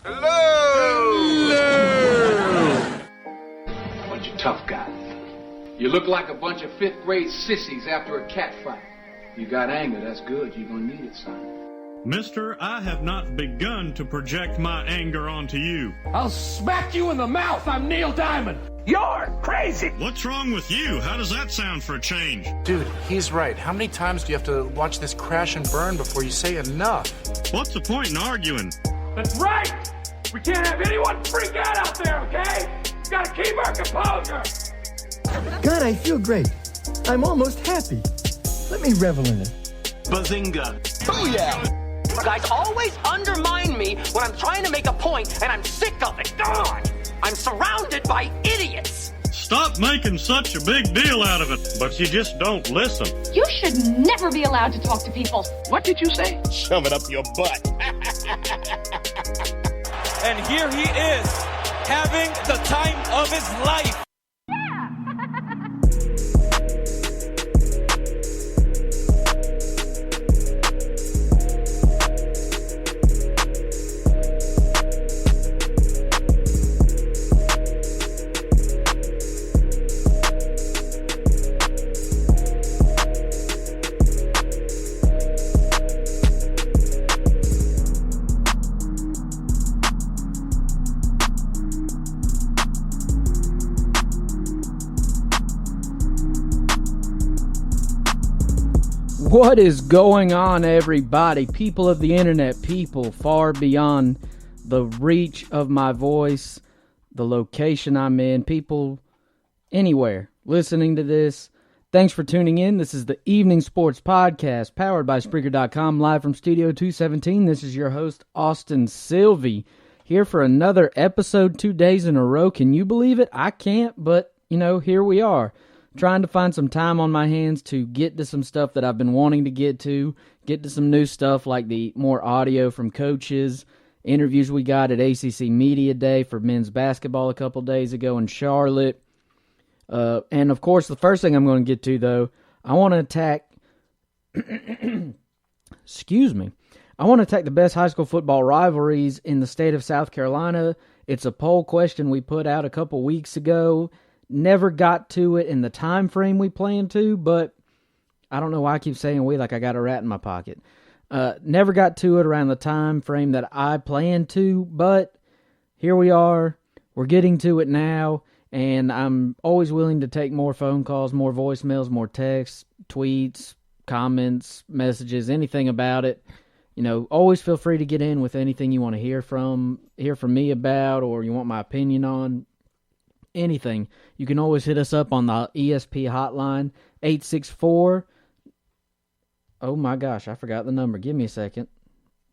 Bunch of tough guys. You look like a bunch of fifth-grade sissies after a cat fight. You got anger, that's good. You're gonna need it, son. Mister, I have not begun to project my anger onto you. I'll smack you in the mouth. I'm Neil Diamond. You're crazy. What's wrong with you? How does that sound for a change? Dude, he's right. How many times do you have to watch this crash and burn before you say enough? What's the point in arguing? That's right. We can't have anyone freak out there, okay? We gotta keep our composure. God, I feel great. I'm almost happy. Let me revel in it. Bazinga. Booyah! You guys always undermine me when I'm trying to make a point, and I'm sick of it. God! I'm surrounded by idiots! Stop making such a big deal out of it, but you just don't listen. You should never be allowed to talk to people. What did you say? Shove it up your butt. And here he is, having the time of his life. What is going on, everybody? People of the internet, people far beyond the reach of my voice, the location I'm in, people anywhere listening to this. Thanks for tuning in. This is the Evening Sports Podcast, powered by Spreaker.com, live from Studio 217. This is your host, Austin Sylvie, here for another episode 2 days in a row. Can you believe it? I can't, but, here we are. Trying to find some time on my hands to get to some stuff that I've been wanting to get to some new stuff like the more audio from coaches, interviews we got at ACC Media Day for men's basketball a couple days ago in Charlotte. And, of course, the first thing I'm going to get to, though, I want to attack excuse me. I want to attack the best high school football rivalries in the state of South Carolina. It's a poll question we put out a couple weeks ago. Never got to it in the time frame we planned to, but I don't know why I keep saying we like I got a rat in my pocket. Never got to it around the time frame that I planned to, but here we are. We're getting to it now, and I'm always willing to take more phone calls, more voicemails, more texts, tweets, comments, messages, anything about it. Always feel free to get in with anything you want to hear from me about, or you want my opinion on. Anything. You can always hit us up on the ESP hotline, 864. Oh my gosh, I forgot the number. Give me a second.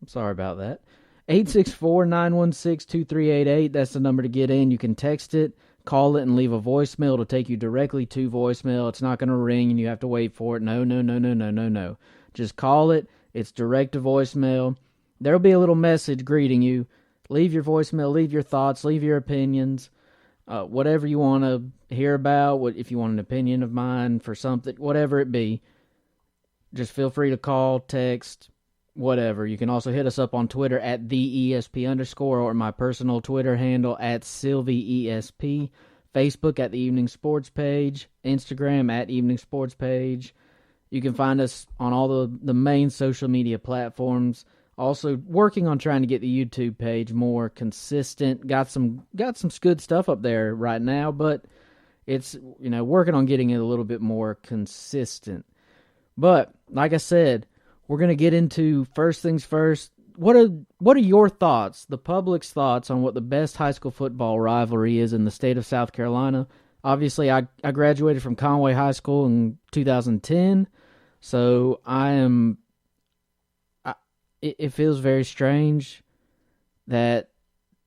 I'm sorry about that. 864-916-2388. That's the number to get in. You can text it, call it, and leave a voicemail. It'll take you directly to voicemail. It's not going to ring and you have to wait for it. No. Just call it. It's direct to voicemail. There'll be a little message greeting you. Leave your voicemail, leave your thoughts, leave your opinions. Whatever you want to hear about, if you want an opinion of mine for something, whatever it be, just feel free to call, text, whatever. You can also hit us up on Twitter at @TheESP_, or my personal Twitter handle at SylvieESP, Facebook at the Evening Sports Page, Instagram at Evening Sports Page. You can find us on all the main social media platforms. Also working on trying to get the YouTube page more consistent. Got some good stuff up there right now, but it's working on getting it a little bit more consistent. But like I said, we're gonna get into first things first. What are your thoughts, the public's thoughts on what the best high school football rivalry is in the state of South Carolina? Obviously, I graduated from Conway High School in 2010, so It feels very strange that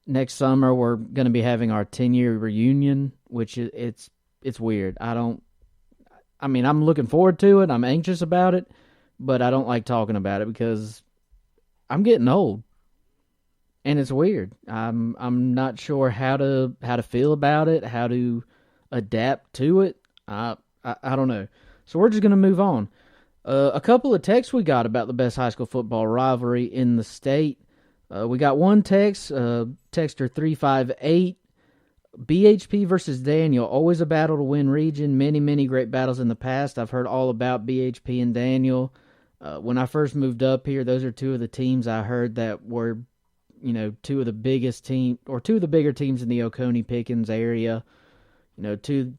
next summer we're going to be having our 10-year reunion, which it's weird. I'm looking forward to it. I'm anxious about it, but I don't like talking about it because I'm getting old, and it's weird. I'm not sure how to feel about it, how to adapt to it. I don't know. So we're just going to move on. A couple of texts we got about the best high school football rivalry in the state. We got one text, texter 358. BHP versus Daniel, always a battle to win region. Many, many great battles in the past. I've heard all about BHP and Daniel. When I first moved up here, those are two of the teams I heard that were, two of the bigger teams in the Oconee Pickens area. Two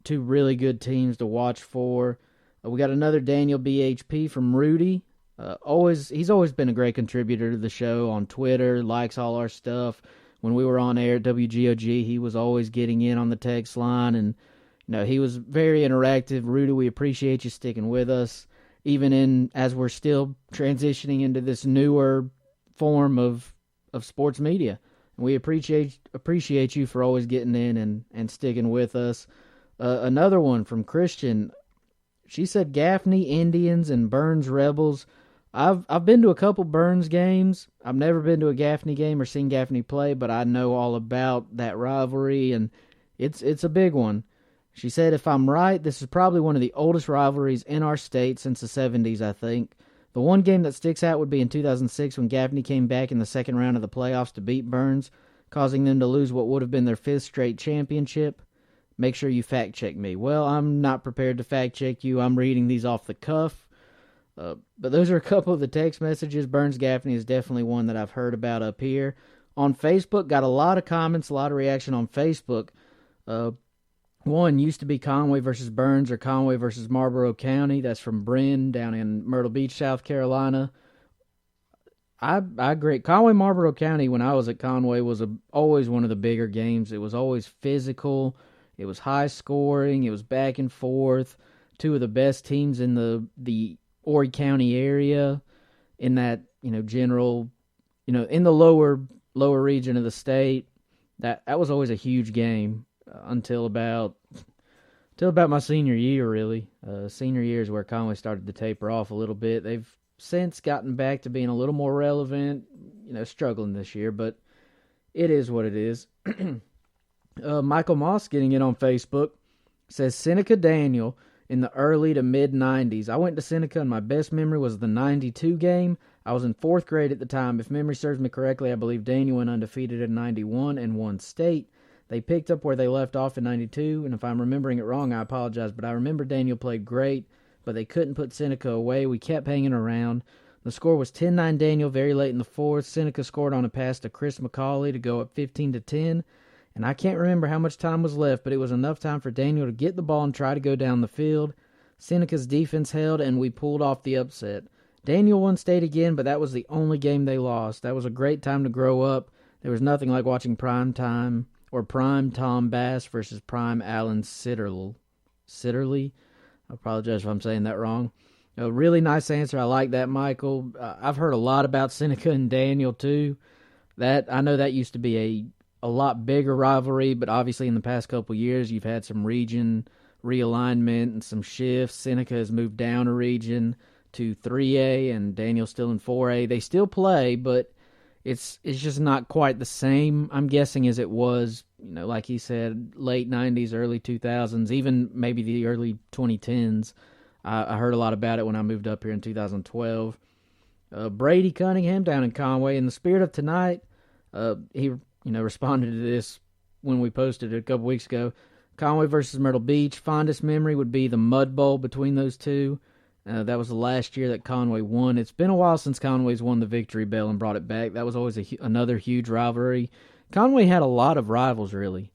really good teams to watch for. We got another Daniel BHP from Rudy. He's always been a great contributor to the show on Twitter, likes all our stuff. When we were on air at WGOG, he was always getting in on the text line, and he was very interactive. Rudy, we appreciate you sticking with us, even as we're still transitioning into this newer form of sports media. And we appreciate you for always getting in and sticking with us. Another one from Christian. She said Gaffney Indians and Burns Rebels. I've been to a couple Burns games. I've never been to a Gaffney game or seen Gaffney play, but I know all about that rivalry, and it's a big one. She said, if I'm right, this is probably one of the oldest rivalries in our state since the 70s, I think. The one game that sticks out would be in 2006 when Gaffney came back in the second round of the playoffs to beat Burns, causing them to lose what would have been their 5th straight championship. Make sure you fact-check me. Well, I'm not prepared to fact-check you. I'm reading these off the cuff. But those are a couple of the text messages. Burns Gaffney is definitely one that I've heard about up here. On Facebook, got a lot of comments, a lot of reaction on Facebook. One used to be Conway versus Burns or Conway versus Marlboro County. That's from Bryn down in Myrtle Beach, South Carolina. I agree. Conway-Marlboro County, when I was at Conway, was always one of the bigger games. It was always physical. It was high scoring. It was back and forth. Two of the best teams in the Horry County area, in that general, in the lower region of the state. That was always a huge game until about my senior year, really. Senior year is where Conway started to taper off a little bit. They've since gotten back to being a little more relevant, struggling this year, but it is what it is. Michael Moss getting it on Facebook says Seneca Daniel in the early to mid-90s. I went to Seneca, and my best memory was the 92 game. I was in 4th grade at the time. If memory serves me correctly, I believe Daniel went undefeated in 91 and won state. They picked up where they left off in 92, and if I'm remembering it wrong, I apologize, but I remember Daniel played great, but they couldn't put Seneca away. We kept hanging around. The score was 10-9 Daniel very late in the 4th. Seneca scored on a pass to Chris McCauley to go up 15-10. And I can't remember how much time was left, but it was enough time for Daniel to get the ball and try to go down the field. Seneca's defense held, and we pulled off the upset. Daniel won state again, but that was the only game they lost. That was a great time to grow up. There was nothing like watching prime Tom Bass versus prime Alan Sitterly. I apologize if I'm saying that wrong. A really nice answer. I like that, Michael. I've heard a lot about Seneca and Daniel, too. I know that used to be a lot bigger rivalry, but obviously in the past couple years you've had some region realignment and some shifts. Seneca has moved down a region to 3A, and Daniel's still in 4A. They still play, but it's just not quite the same, I'm guessing, as it was, like he said, late 90s, early 2000s, even maybe the early 2010s. I heard a lot about it when I moved up here in 2012. Brady Cunningham down in Conway, in the spirit of tonight, he responded to this when we posted it a couple weeks ago. Conway versus Myrtle Beach. Fondest memory would be the Mud Bowl between those two. That was the last year that Conway won. It's been a while since Conway's won the Victory Bell and brought it back. That was always another huge rivalry. Conway had a lot of rivals, really.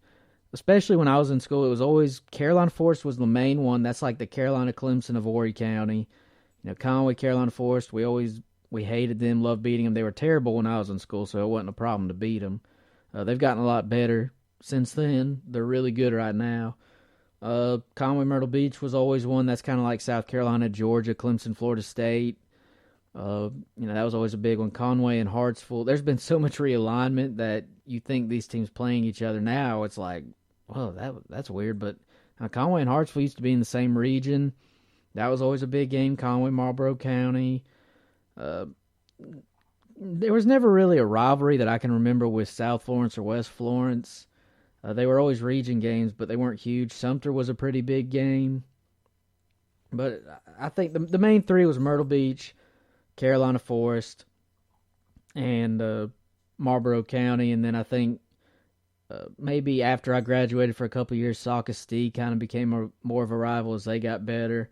Especially when I was in school, it was always Carolina Forest was the main one. That's like the Carolina Clemson of Horry County. Conway, Carolina Forest, we hated them, loved beating them. They were terrible when I was in school, so it wasn't a problem to beat them. They've gotten a lot better since then. They're really good right now. Conway Myrtle Beach was always one that's kind of like South Carolina, Georgia, Clemson, Florida State. That was always a big one. Conway and Hartsville. There's been so much realignment that you think these teams playing each other now, it's like, well, that's weird. But Conway and Hartsville used to be in the same region. That was always a big game. Conway, Marlboro County. There was never really a rivalry that I can remember with South Florence or West Florence. They were always region games, but they weren't huge. Sumter was a pretty big game. But I think the main three was Myrtle Beach, Carolina Forest, and Marlboro County, and then I think maybe after I graduated for a couple of years, Saukastee kind of became more of a rival as they got better.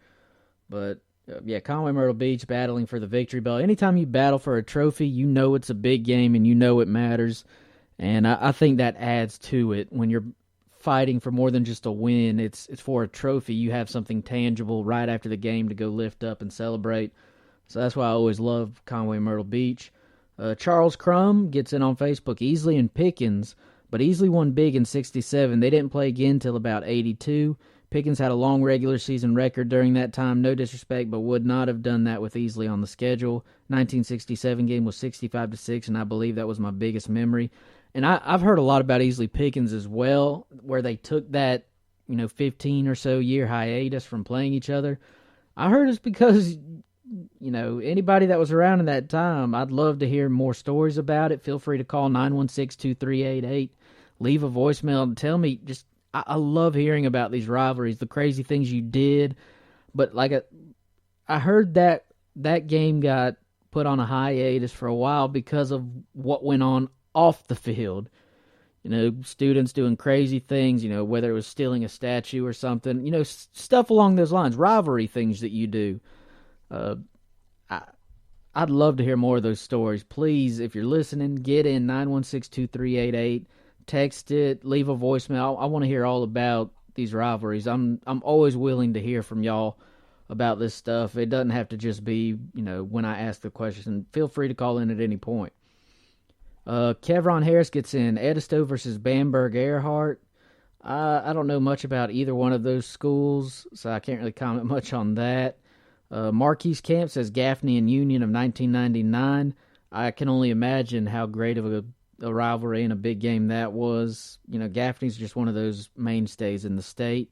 But yeah, Conway Myrtle Beach battling for the victory bell. Anytime you battle for a trophy, you know it's a big game and you know it matters. And I think that adds to it. When you're fighting for more than just a win, it's for a trophy. You have something tangible right after the game to go lift up and celebrate. So that's why I always love Conway Myrtle Beach. Charles Crum gets in on Facebook. Easley and Pickens, but Easley won big in 67. They didn't play again till about 82. Pickens had a long regular season record during that time, no disrespect, but would not have done that with Easley on the schedule. 1967 game was 65-6, and I believe that was my biggest memory. And I've heard a lot about Easley Pickens as well, where they took that 15 or so year hiatus from playing each other. I heard it's because anybody that was around in that time, I'd love to hear more stories about it. Feel free to call 916-2388. Leave a voicemail and tell me. I love hearing about these rivalries, the crazy things you did. But I heard that game got put on a hiatus for a while because of what went on off the field. Students doing crazy things, whether it was stealing a statue or something, stuff along those lines, rivalry things that you do. I'd love to hear more of those stories. Please, if you're listening, get in 916-2388. Text it, leave a voicemail. I want to hear all about these rivalries. I'm always willing to hear from y'all about this stuff. It doesn't have to just be, when I ask the question. Feel free to call in at any point. Kevron Harris gets in. Edisto versus Bamberg Earhart. I don't know much about either one of those schools, so I can't really comment much on that. Marquise Camp says Gaffney and Union of 1999. I can only imagine how great of a rivalry and a big game that was. Gaffney's just one of those mainstays in the state.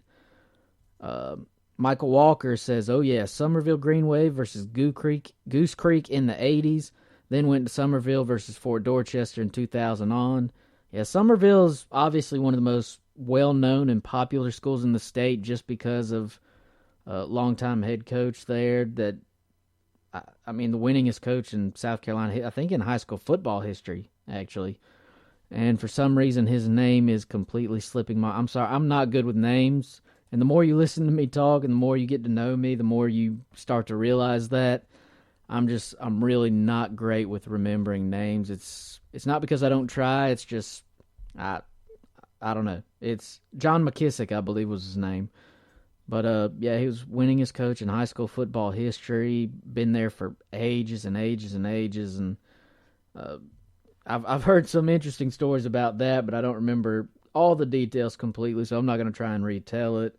Michael Walker says, oh yeah, Somerville Green Wave versus Goose Creek in the 80s. Then went to Somerville versus Fort Dorchester in 2000 on. Yeah, Somerville's obviously one of the most well-known and popular schools in the state just because of a longtime head coach there that, the winningest coach in South Carolina, I think in high school football history, actually. And for some reason, his name is completely slipping I'm sorry, I'm not good with names. And the more you listen to me talk and the more you get to know me, the more you start to realize that I'm really not great with remembering names. It's not because I don't try. It's just, I don't know. It's John McKissick, I believe was his name. But, yeah, he was winningest coach in high school football history. Been there for ages and ages and ages. And I've heard some interesting stories about that, but I don't remember all the details completely, so I'm not going to try and retell it.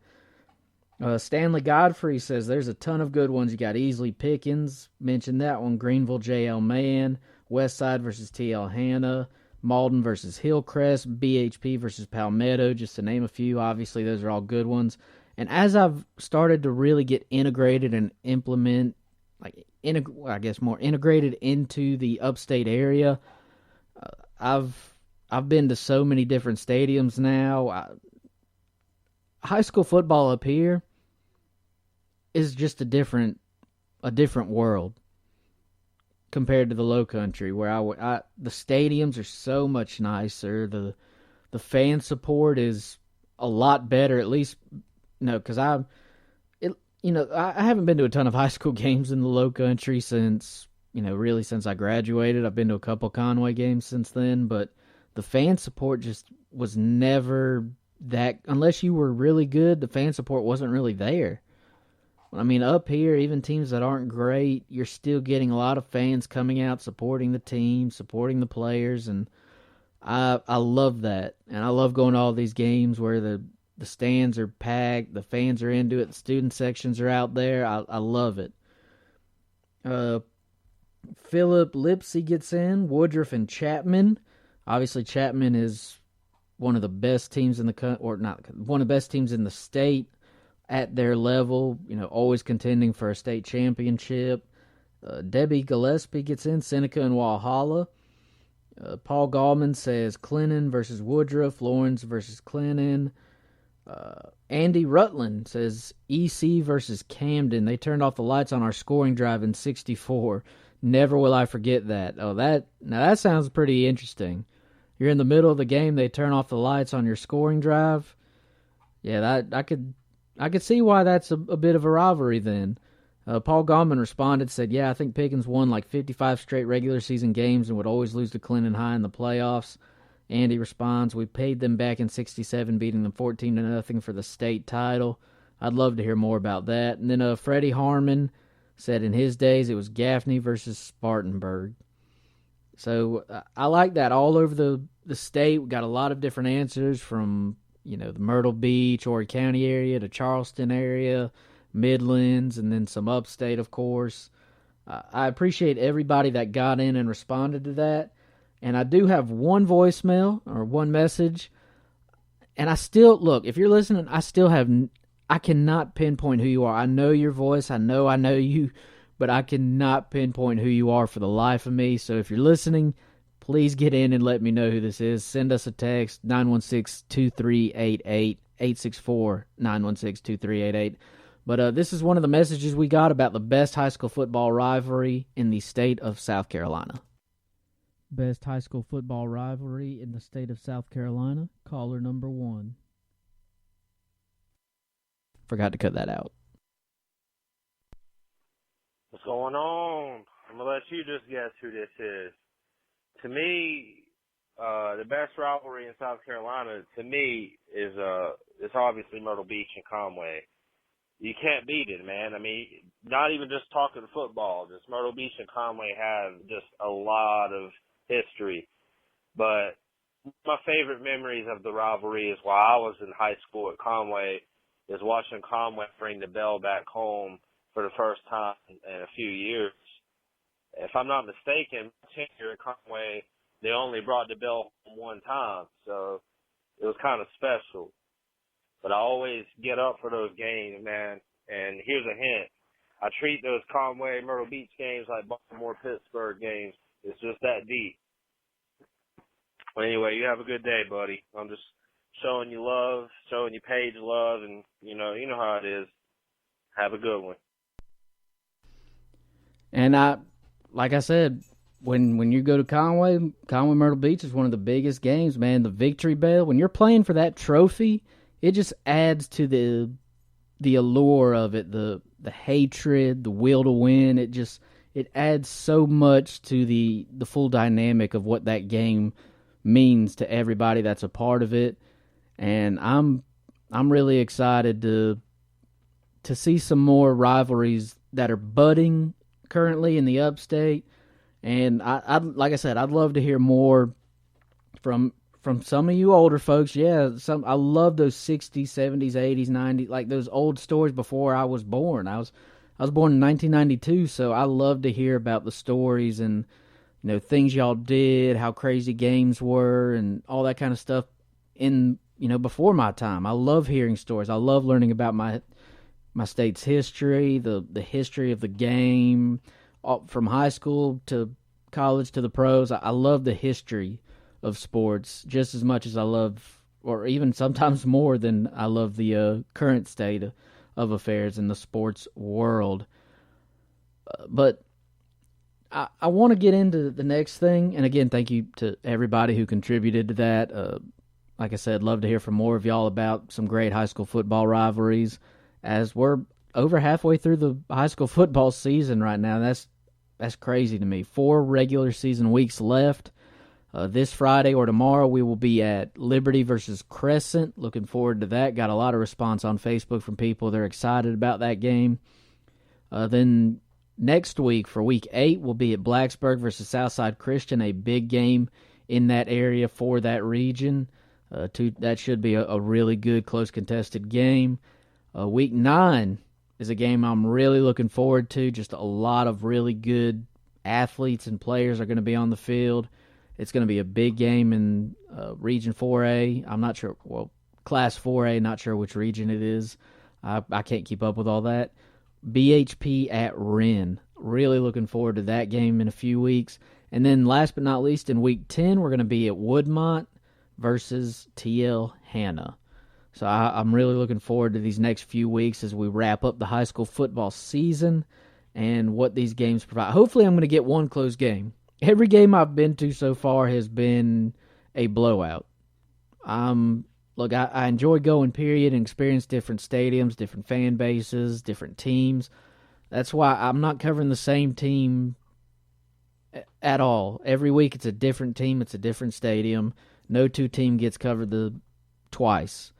Stanley Godfrey says there's a ton of good ones. You got Easley Pickens, mentioned that one. Greenville J.L. Mann, Westside versus T.L. Hanna, Malden versus Hillcrest, BHP versus Palmetto, just to name a few. Obviously, those are all good ones. And as I've started to really get integrated and implement, more integrated into the upstate area, I've been to so many different stadiums now. High school football up here is just a different world compared to the Low Country, where the stadiums are so much nicer. The fan support is a lot better, at least, because I haven't been to a ton of high school games in the Low Country since I graduated. I've been to a couple Conway games since then, but the fan support just was never that, unless you were really good, the fan support wasn't really there. Up here, even teams that aren't great, you're still getting a lot of fans coming out, supporting the team, supporting the players, and I love that. And I love going to all these games where the stands are packed, the fans are into it, the student sections are out there. I love it. Philip Lipsy gets in, Woodruff and Chapman. Obviously, Chapman is one of the best teams in one of the best teams in the state at their level, always contending for a state championship. Debbie Gillespie gets in, Seneca and Walhalla. Paul Gallman says Clinton versus Woodruff, Lawrence versus Clinton. Andy Rutland says EC versus Camden. They turned off the lights on our scoring drive in 64. Never will I forget that. Now that sounds pretty interesting. You're in the middle of the game, they turn off the lights on your scoring drive. Yeah, I could see why that's a bit of a rivalry then. Paul Gauman responded, said, yeah, I think Pickens won like 55 straight regular season games and would always lose to Clinton High in the playoffs. Andy responds, we paid them back in 67, beating them 14-0 for the state title. I'd love to hear more about that. And then Freddie Harmon said in his days it was Gaffney versus Spartanburg. So I like that. All over the state, we got a lot of different answers from, the Myrtle Beach, Horry County area to Charleston area, Midlands, and then some upstate, of course. I appreciate everybody that got in and responded to that. And I do have one voicemail or one message. And I still, look, if you're listening, I cannot pinpoint who you are. I know your voice. I know you. But I cannot pinpoint who you are for the life of me. So if you're listening, please get in and let me know who this is. Send us a text, 916-2388, 864-916-2388. But this is one of the messages we got about the best high school football rivalry in the state of South Carolina. Best high school football rivalry in the state of South Carolina. Caller number 1. Forgot to cut that out. What's going on? I'm going to let you just guess who this is. To me, the best rivalry in South Carolina, to me, is it's obviously Myrtle Beach and Conway. You can't beat it, man. I mean, not even just talking football. Just Myrtle Beach and Conway have just a lot of history. But my favorite memories of the rivalry is while I was in high school at Conway, is watching Conway bring the bell back home for the first time in a few years. If I'm not mistaken, my tenure at Conway, they only brought the bell home one time, so it was kind of special. But I always get up for those games, man, and here's a hint. I treat those Conway, Myrtle Beach games like Baltimore, Pittsburgh games. It's just that deep. But anyway, you have a good day, buddy. I'm just showing you love, showing you Paige love, and you know how it is. Have a good one. And like I said, when you go to Conway Myrtle Beach is one of the biggest games, man. The victory bell, when you're playing for that trophy, it just adds to the allure of it, the hatred, the will to win. It adds so much to the full dynamic of what that game means to everybody that's a part of it. And I'm really excited to see some more rivalries that are budding currently in the upstate. And like I said, I'd love to hear more from some of you older folks. Yeah, I love those 60s, 70s, 80s, 90s, like those old stories before I was born. I was born in 1992, so I love to hear about the stories and things y'all did, how crazy games were, and all that kind of stuff in before my time. I love hearing stories. I love learning about my state's history, the history of the game, from high school to college to the pros. I love the history of sports just as much as I love, or even sometimes more than I love the current state of affairs in the sports world. But I want to get into the next thing. And again, thank you to everybody who contributed to that. Like I said, love to hear from more of y'all about some great high school football rivalries, as we're over halfway through the high school football season right now. That's crazy to me. 4 regular season weeks left. This Friday or tomorrow we will be at Liberty versus Crescent. Looking forward to that. Got a lot of response on Facebook from people. They're excited about that game. Then next week, for week 8, we'll be at Blacksburg versus Southside Christian, a big game in that area for that region. That should be a really good, close contested game. Week 9 is a game I'm really looking forward to. Just a lot of really good athletes and players are going to be on the field. It's going to be a big game in Region 4A. I'm not sure, Class 4A, not sure which region it is. I can't keep up with all that. BHP at Wren. Really looking forward to that game in a few weeks. And then last but not least, in Week 10, we're going to be at Woodmont versus TL Hanna. So I'm really looking forward to these next few weeks as we wrap up the high school football season and what these games provide. Hopefully I'm going to get one close game. Every game I've been to so far has been a blowout. Look, I enjoy going, period, and experience different stadiums, different fan bases, different teams. That's why I'm not covering the same team at all. Every week it's a different team, it's a different stadium. No two team gets covered twice.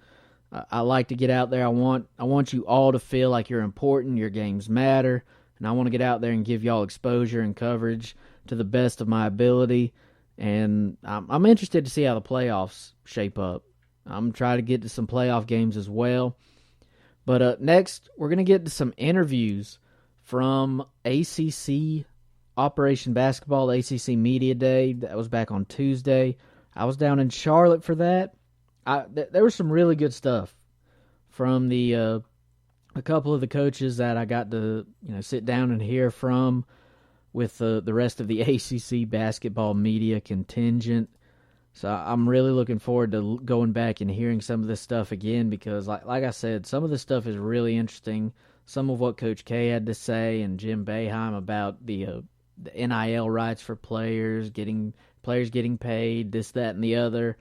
I like to get out there. I want you all to feel like you're important, your games matter, and I want to get out there and give y'all exposure and coverage to the best of my ability. And I'm interested to see how the playoffs shape up. I'm trying to get to some playoff games as well. But next, we're going to get to some interviews from ACC Operation Basketball, ACC Media Day. That was back on Tuesday. I was down in Charlotte for that. There was some really good stuff from a couple of the coaches that I got to sit down and hear from with the rest of the ACC basketball media contingent. So I'm really looking forward to going back and hearing some of this stuff again because, like I said, some of this stuff is really interesting. Some of what Coach K had to say and Jim Boeheim about the NIL rights for players getting paid, this, that, and the other.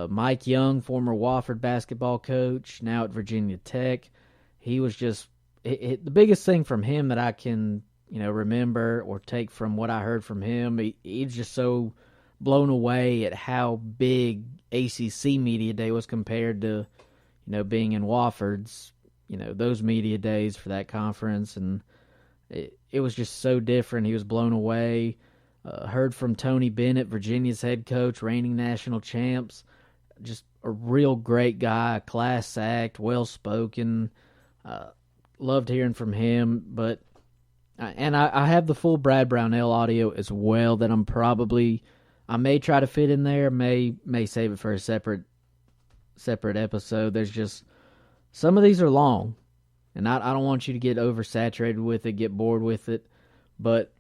Mike Young, former Wofford basketball coach, now at Virginia Tech. He was just the biggest thing from him that I can remember or take from what I heard from him. He's just so blown away at how big ACC Media Day was compared to, being in Wofford's, those media days for that conference. And it was just so different. He was blown away. Heard from Tony Bennett, Virginia's head coach, reigning national champs. Just a real great guy, class act, well-spoken. Loved hearing from him. But I have the full Brad Brownell audio as well that I may try to fit in there, may save it for a separate episode. There's just some of these are long, and I don't want you to get oversaturated with it, get bored with it. But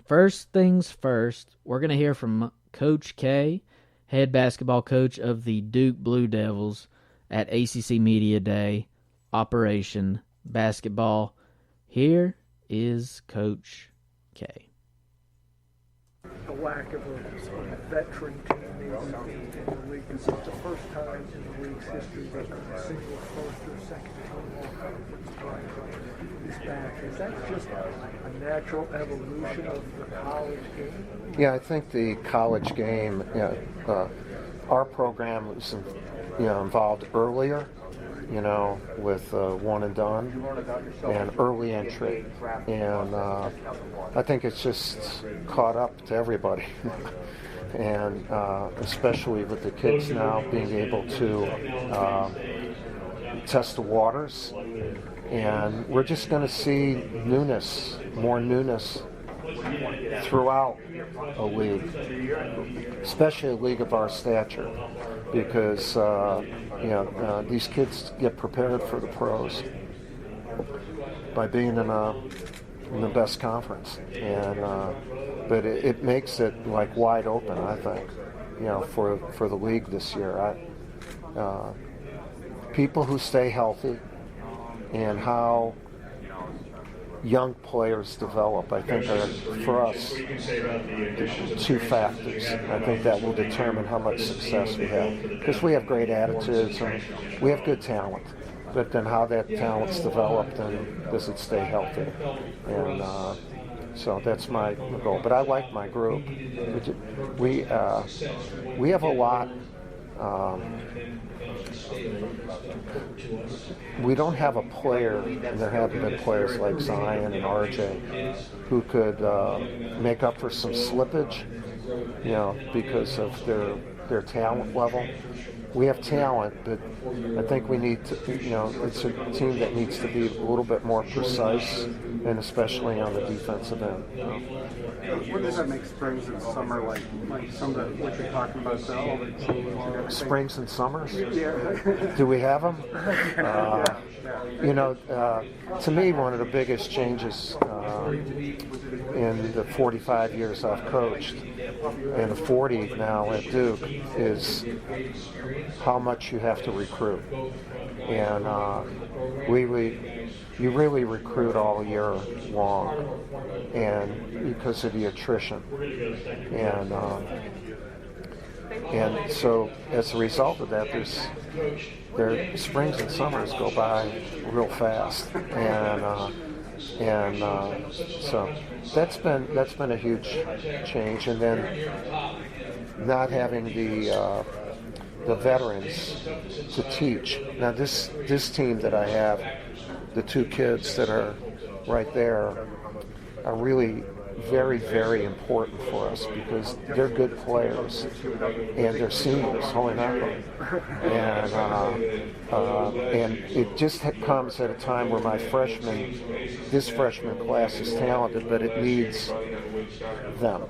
first things first, we're going to hear from Coach K, head basketball coach of the Duke Blue Devils at ACC Media Day, Operation Basketball. Here is Coach K. The lack of a veteran team in the league. It's the first time in the league's history that a single first or second team all-conference player is back. Is that just a natural evolution of the college game? Yeah, I think the college game, our program was involved earlier, with one and done and early entry. And I think it's just caught up to everybody. And especially with the kids now being able to test the waters. And we're just going to see more newness throughout a league, especially a league of our stature, because these kids get prepared for the pros by being in the best conference, and but it makes it like wide open, I think, for the league this year. People who stay healthy and how young players develop, I think, are, for us, two factors. I think that will determine how much success we have. Because we have great attitudes and we have good talent. But then how that talent's developed and does it stay healthy? And so that's my goal. But I like my group. We have a lot. We don't have a player, and there haven't been players like Zion and RJ who could make up for some slippage, because of their talent level. We have talent, but I think we need to, it's a team that needs to be a little bit more precise, and especially on the defensive end. What does that make springs and summer like some of what you're talking about, all the teams? Springs and summers? Yeah. Do we have them? To me, one of the biggest changes in the 45 years I've coached and a 40 now at Duke is how much you have to recruit. And you really recruit all year long, and because of the attrition. And so as a result of that, their springs and summers go by real fast, and so that's been a huge change. And then not having the veterans to teach. Now this team that I have, the two kids that are right there, are really very, very important for us because they're good players and they're seniors, holy mackerel. And it just comes at a time where this freshman class is talented, but it needs them.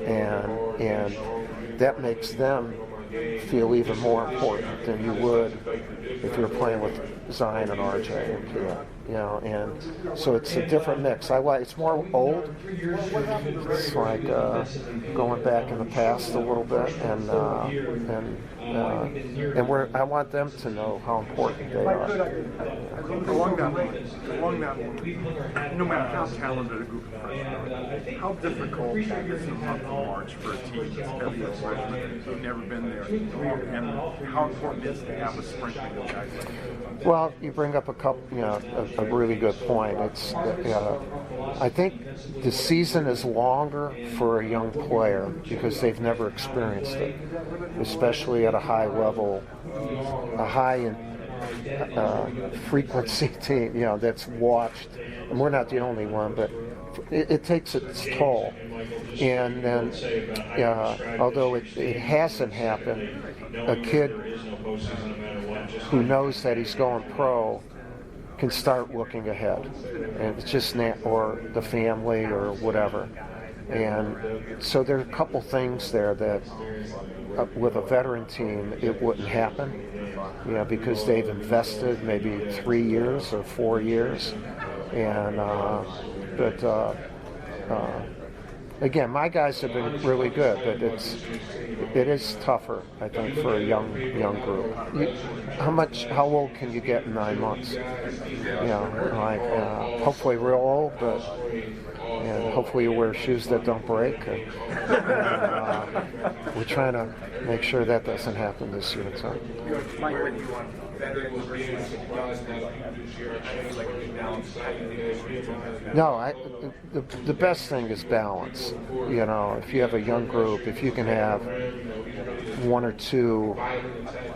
And that makes them feel even more important than you would if you were playing with Zion and RJ and Kia. And so it's a different mix. It's more old. It's like going back in the past a little bit, and I want them to know how important they are. Along that line, no matter how talented a group of freshmen are, how difficult is the month of March for a team that's heavy on freshmen who've never been there, and how important is it to have a sprinkling of guys like that? Well, you bring up a really good point. It's I think the season is longer for a young player because they've never experienced it, especially at a high level, a high frequency team, that's watched. And we're not the only one, but it takes its toll. And then, although it hasn't happened, a kid who knows that he's going pro can start looking ahead, and it's just or the family or whatever. And so there are a couple things there that with a veteran team it wouldn't happen, because they've invested maybe 3 years or 4 years, and again, my guys have been really good, but it is tougher, I think, for a young group. How old can you get in 9 months? Hopefully real old, and hopefully you wear shoes that don't break. And we're trying to make sure that doesn't happen this year. So. No, the best thing is balance. If you have a young group, if you can have one or two,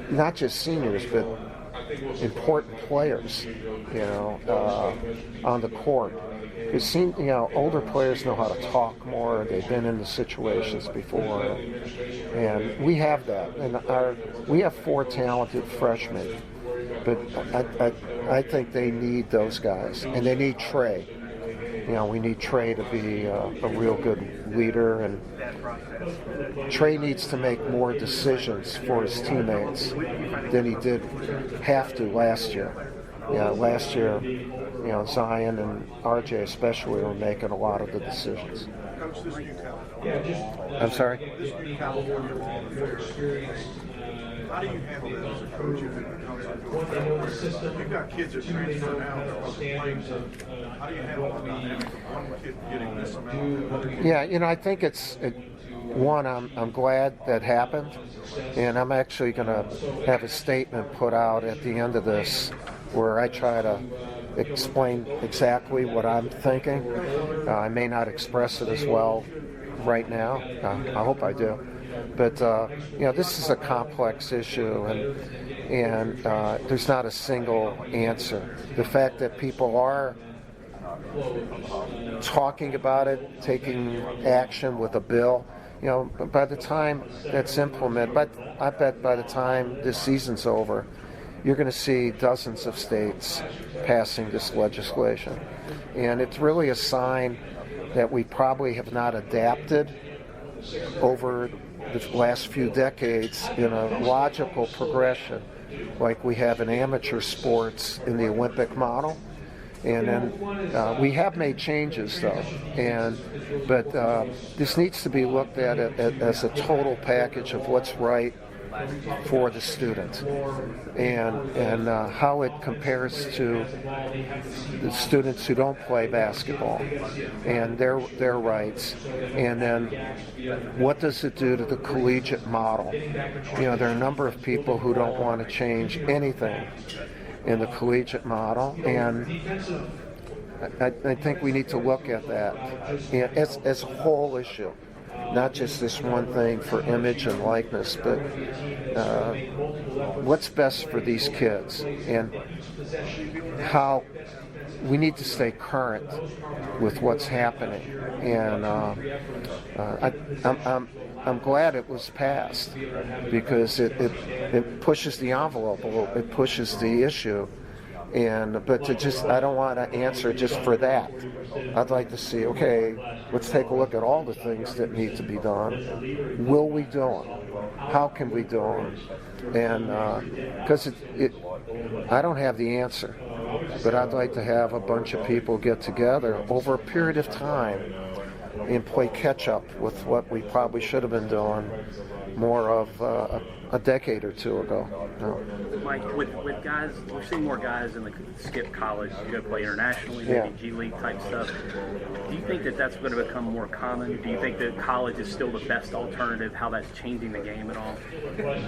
not just seniors, but important players, on the court. Because older players know how to talk more. They've been in the situations before, and we have that. And we have 4 talented freshmen, but I think they need those guys, and they need Trey. We need Trey to be a real good leader, and Trey needs to make more decisions for his teammates than he did have to last year. Last year, Zion and RJ especially were making a lot of the decisions. I'm sorry? How do you handle that as a coach if it comes to you've got kids that transfer now that wasn't playing? How do you handle the dynamic of one kid getting this amount? Yeah, I think one, I'm glad that happened, and I'm actually going to have a statement put out at the end of this where I try to explain exactly what I'm thinking. I may not express it as well right now. I hope I do. But this is a complex issue, and there's not a single answer. The fact that people are talking about it, taking action with a bill, by the time that's implemented, but I bet by the time this season's over, you're going to see dozens of states passing this legislation. And it's really a sign that we probably have not adapted over the last few decades in a logical progression, like we have in amateur sports in the Olympic model. And then we have made changes, though, but this needs to be looked at as a total package of what's right for the student, and how it compares to the students who don't play basketball and their rights, and then what does it do to the collegiate model? There are a number of people who don't want to change anything in the collegiate model, and I think we need to look at that as a whole issue. Not just this one thing for image and likeness, but what's best for these kids, and how we need to stay current with what's happening. And I'm glad it was passed, because it pushes the envelope a little, it pushes the issue. But I don't want to answer just for that. I'd like to see, okay, let's take a look at all the things that need to be done. Will we do them? How can we do them? And because I don't have the answer, but I'd like to have a bunch of people get together over a period of time and play catch up with what we probably should have been doing more of a decade or two ago. Mike, with guys, we're seeing more guys in the skip college to go play internationally, maybe G League type stuff. Do you think that that's going to become more common? Do you think that college is still the best alternative? How that's changing the game at all?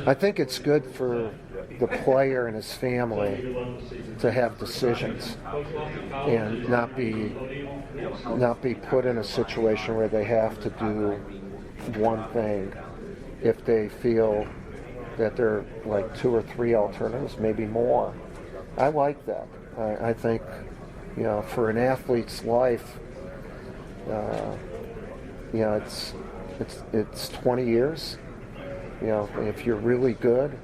I think it's good for the player and his family to have decisions and not be put in a situation where they have to do one thing. If they feel that there are like 2 or 3 alternatives, maybe more. I like that. I think, for an athlete's life, it's 20 years. If you're really good,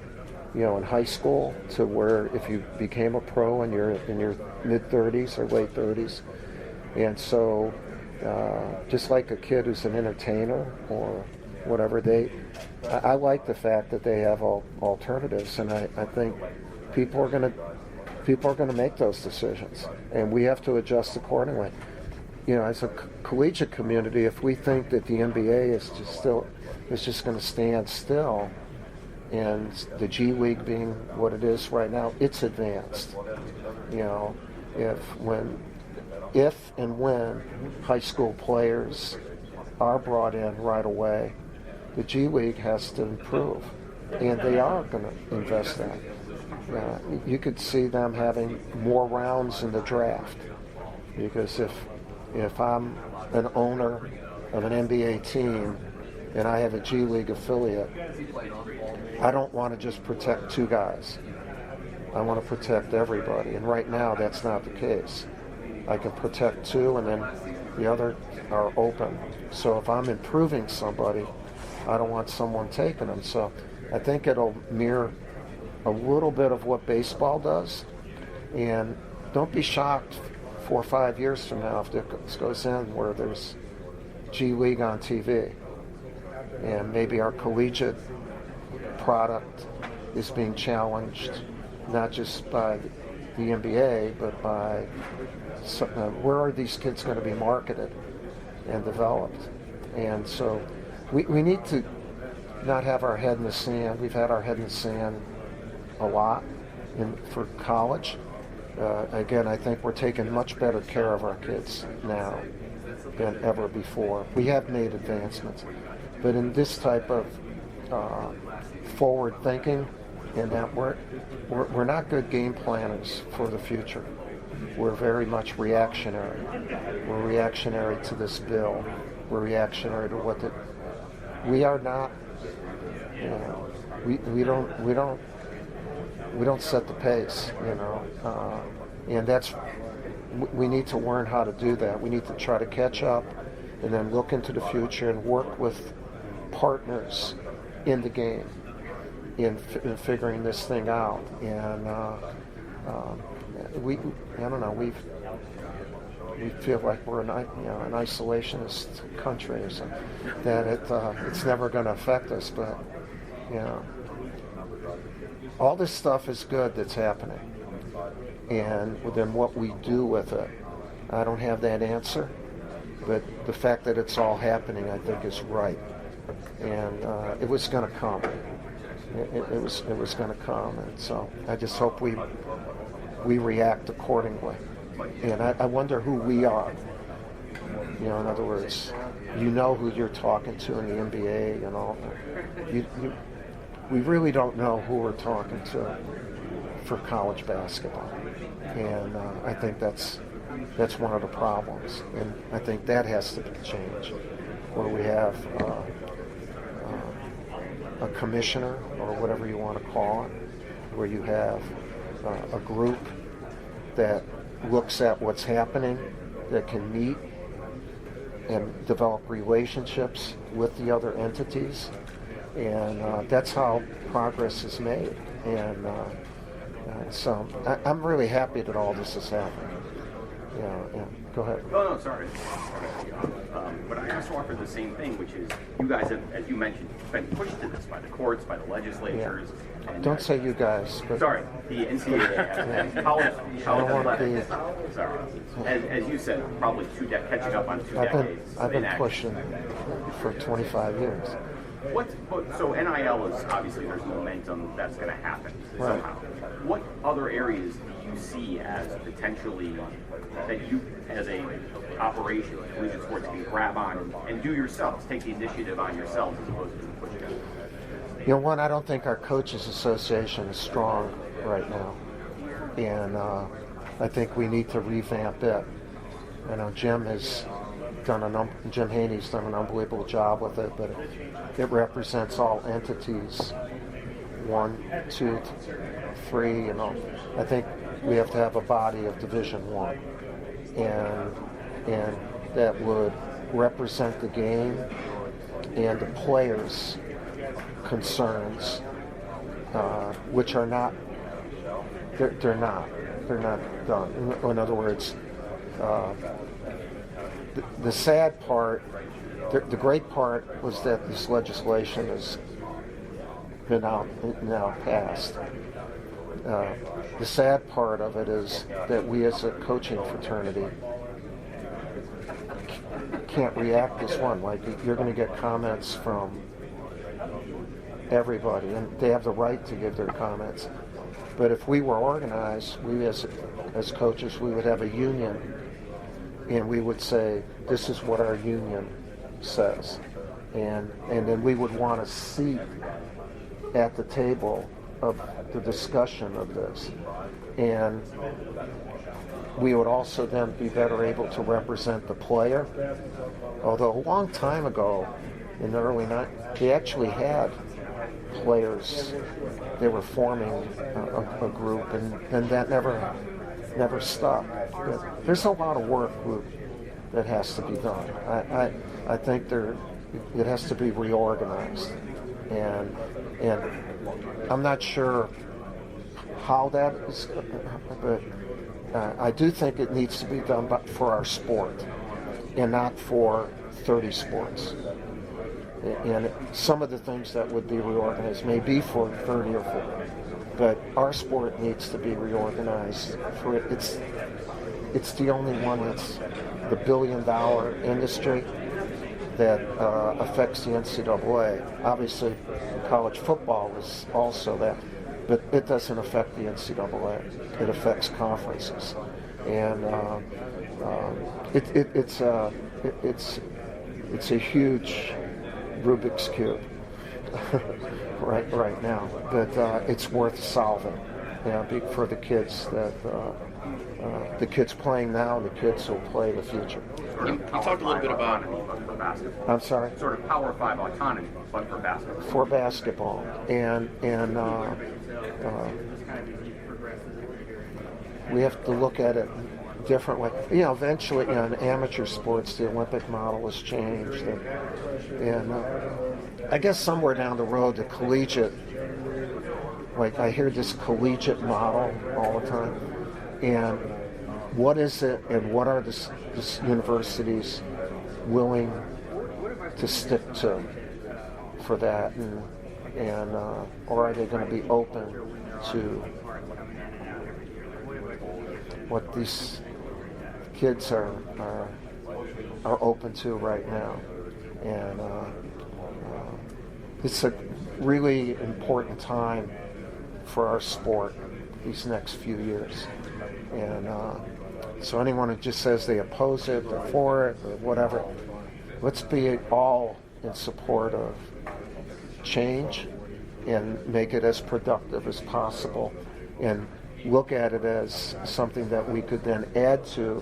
in high school, to where if you became a pro in your mid-30s or late 30s, and so just like a kid who's an entertainer or whatever, I like the fact that they have alternatives, and I think people are going to make those decisions, and we have to adjust accordingly. As a collegiate community, if we think that the NBA is just going to stand still, and the G League being what it is right now, it's advanced. If and when high school players are brought in right away, the G League has to improve, and they are going to invest that. You could see them having more rounds in the draft, because if I'm an owner of an NBA team and I have a G League affiliate, I don't want to just protect 2 guys. I want to protect everybody, and right now that's not the case. I can protect 2, and then the other are open. So if I'm improving somebody, I don't want someone taking them. So I think it'll mirror a little bit of what baseball does. And don't be shocked 4 or 5 years from now if this goes in where there's G League on TV. And maybe our collegiate product is being challenged, not just by the NBA, but by where are these kids going to be marketed and developed. And so we need to not have our head in the sand. We've had our head in the sand a lot for college. Again, I think we're taking much better care of our kids now than ever before. We have made advancements. But in this type of forward thinking, and that we're not good game planners for the future. We're very much reactionary. We're reactionary to this bill. We're reactionary to what we are not. We don't set the pace. And that's, we need to learn how to do that. We need to try to catch up, and then look into the future and work with partners in the game in figuring this thing out. And we feel like we're an isolationist country or something, that it's never going to affect us. But all this stuff is good that's happening, and then what we do with it. I don't have that answer, but the fact that it's all happening, I think, is right. And it was going to come. It was going to come, and so I just hope we react accordingly. And I wonder who we are. In other words, you know who you're talking to in the NBA and all. We really don't know who we're talking to for college basketball, and I think that's one of the problems, and I think that has to change, where we have a commissioner, or whatever you want to call it, where you have a group that looks at what's happening, that can meet and develop relationships with the other entities, and that's how progress is made. And so I'm really happy that all this is happening. Yeah. Go ahead. No, sorry. But I also offer the same thing, which is you guys have, as you mentioned, been pushed to this by the courts, by the legislatures. Yeah. Don't say you guys. But sorry, the NCAA and college athletics. Sorry. As you said, probably catching up on 2 decades. I've been pushing for 25 years. So NIL is obviously, there's momentum that's going to happen somehow. What other areas do you see as potentially that you, as a operation, collegiate sports, can grab on and do yourselves, take the initiative on yourselves as opposed to pushing it? One, I don't think our Coaches Association is strong right now, and I think we need to revamp it. I know Jim Haney's done an unbelievable job with it, but it represents all entities, 1, 2, 3. I think we have to have a body of Division I, and that would represent the game and the players' concerns, which are not. They're not done. In other words. The sad part, the great part, was that this legislation has been now passed. The sad part of it is that we as a coaching fraternity can't react as one. Like, you're going to get comments from everybody, and they have the right to give their comments. But if we were organized, we as coaches, we would have a union, and we would say, this is what our union says. And then we would want a seat at the table of the discussion of this. And we would also then be better able to represent the player. Although a long time ago, in the early 90s, they actually had players. They were forming a group, and that never stuck. But there's a lot of work that has to be done. I think it has to be reorganized, and I'm not sure how that is, but I do think it needs to be done for our sport and not for 30 sports. And some of the things that would be reorganized may be for 30 or 40, but our sport needs to be reorganized. For it. It's the only one that's the billion-dollar industry that affects the NCAA. Obviously, college football is also that, but it doesn't affect the NCAA. It affects conferences, and it's a huge Rubik's Cube right now, but it's worth solving, for the kids the kids playing now and the kids who will play in the future. You talked a little bit about for basketball. I'm sorry? Sort of Power 5 autonomy, but for basketball. For basketball, and we have to look at it differently. Eventually, in amateur sports, the Olympic model has changed, and I guess somewhere down the road, the collegiate, I hear this collegiate model all the time, and what is it, and what are the universities willing to stick to for that, and or are they going to be open to what these kids are open to right now, and it's a really important time for our sport these next few years. And so anyone who just says they oppose it or for it or whatever, let's be all in support of change and make it as productive as possible, and look at it as something that we could then add to,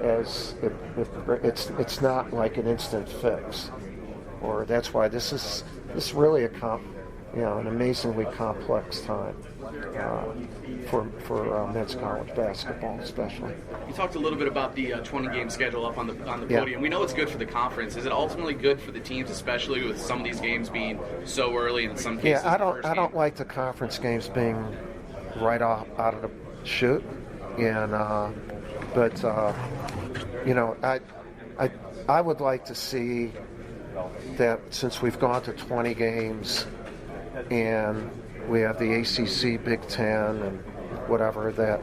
as if it's not like an instant fix. Or that's why this is really an amazingly complex time for men's college basketball, especially. You talked a little bit about the 20-game schedule up on the podium. We know it's good for the conference. Is it ultimately good for the teams, especially with some of these games being so early and in some cases? Yeah, I don't like the conference games being right off out of the chute, and but I would like to see that since we've gone to 20 games and we have the ACC, Big Ten, and whatever, that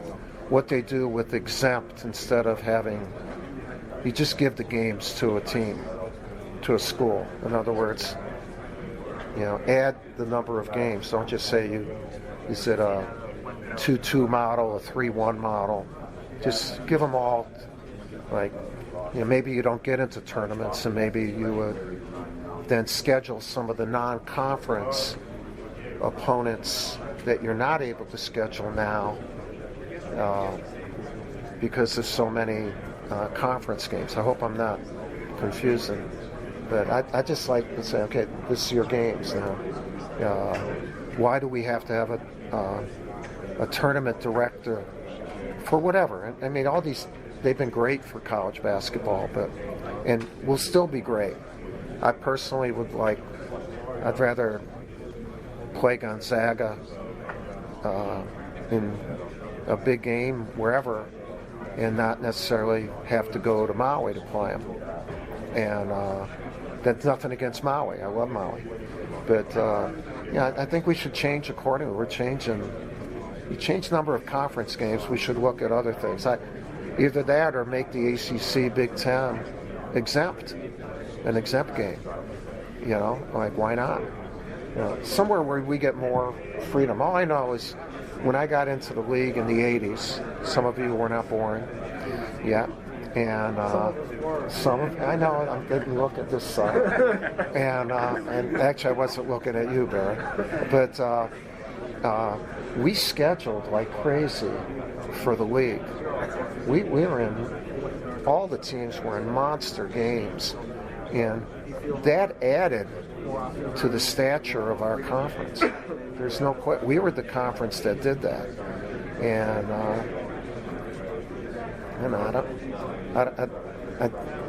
what they do with exempt, instead of having, you just give the games to a team, to a school. In other words, add the number of games. Don't just say is it a 2-2 model, a 3-1 model. Just give them all, maybe you don't get into tournaments, and maybe you would then schedule some of the non-conference opponents that you're not able to schedule now because there's so many conference games. I hope I'm not confusing, but I just like to say, okay, this is your games now. Why do we have to have a tournament director for whatever? I mean, all these, they've been great for college basketball, and will still be great. I personally I'd rather play Gonzaga in a big game wherever, and not necessarily have to go to Maui to play them. And that's nothing against Maui. I love Maui. But I think we should change accordingly. You change the number of conference games, we should look at other things. Either that or make the ACC, Big Ten an exempt game. Why not? Somewhere where we get more freedom. All I know is when I got into the league in the 80s, some of you were not born yet, and I know I'm getting a look at this side, and actually I wasn't looking at you, Barry, but we scheduled like crazy for the league. We were in, all the teams were in monster games, and that added to the stature of our conference. There's no question. We were the conference that did that, and